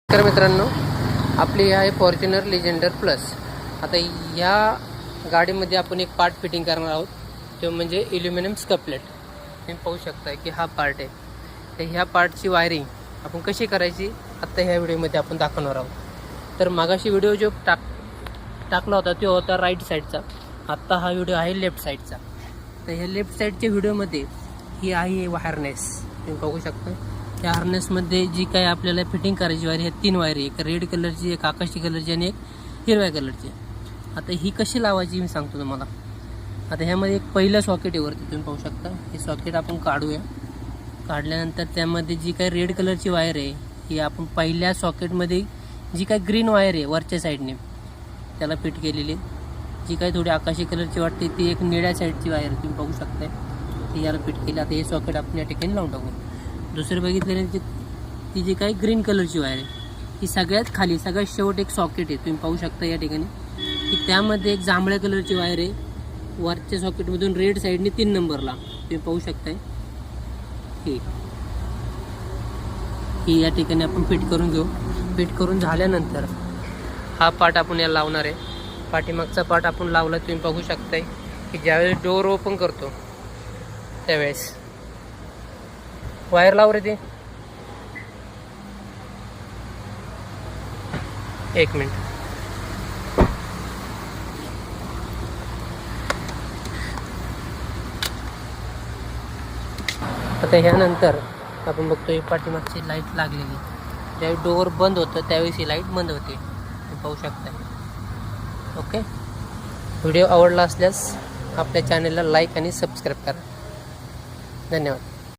तर मित्रांनो, आपली आहे फॉर्च्युनर लेजेंडर प्लस. आता या गाडीमध्ये आपण एक पार्ट फिटिंग करणार आहोत, तो म्हणजे ॲल्युमिनियम स्कपलेट. तुम्ही पाहू शकता की हा पार्ट आहे. तर ह्या पार्टची वायरिंग आपण कशी करायची आत्ता ह्या व्हिडिओमध्ये आपण दाखवणार आहोत. तर मागाशी व्हिडिओ जो टाकला होता तो होता राईट साईडचा. आत्ता हा व्हिडिओ आहे लेफ्ट साईडचा. तर ह्या लेफ्ट साईडच्या व्हिडिओमध्ये ही आहे हार्नेस. तुम्ही बघू शकता या हार्नेसमध्ये जी काय आपल्याला फिटिंग करायची वायर, ह्या 3 वायर, एक रेड कलरची, एक आकाशी कलरची आणि एक हिरव्या कलरची. आता ही कशी लावायची मी सांगतो तुम्हाला. आता ह्यामध्ये एक पहिलं सॉकेट आहे वरती, तुम्ही पाहू शकता. हे सॉकेट आपण काढूया. काढल्यानंतर त्यामध्ये जी काही रेड कलरची वायर आहे ही आपण पहिल्या सॉकेटमध्ये, जी काही ग्रीन वायर आहे वरच्या साईडने त्याला फिट केलेली. जी काही थोडी आकाशी कलरची वाटते ती एक निळ्या साईडची वायर तुम्ही बघू शकताय, ती याला फिट केली. आता हे सॉकेट आपण या ठिकाणी लावून टाकू. दुसरी बघितलेली ती जी काही ग्रीन कलरची वायर आहे ही सगळ्यात खाली, सगळ्यात शेवट एक सॉकेट आहे तुम्ही पाहू शकता या ठिकाणी, की त्यामध्ये एक जांभळ्या कलरची वायर आहे वरच्या सॉकेटमधून रेड साईडने 3 नंबरला तुम्ही पाहू शकताय. ही या ठिकाणी आपण फिट करून घेऊ. फिट करून झाल्यानंतर हा पार्ट आपण याला लावणार आहे. पाठीमागचा पार्ट आपण लावला तुम्ही बघू शकताय की ज्यावेळेस डोअर ओपन करतो त्यावेळेस वायर लाव रे ते. 1 मिनिट. आता ह्यानंतर आपण बघतोय पाठीमागची लाईट लागलेली. ज्यावेळी डोअर बंद होतं त्यावेळेस ही लाईट बंद होते, तुम्ही पाहू शकता. ओके, व्हिडिओ आवडला असल्यास आपल्या चॅनलला लाईक आणि सबस्क्राईब करा. धन्यवाद.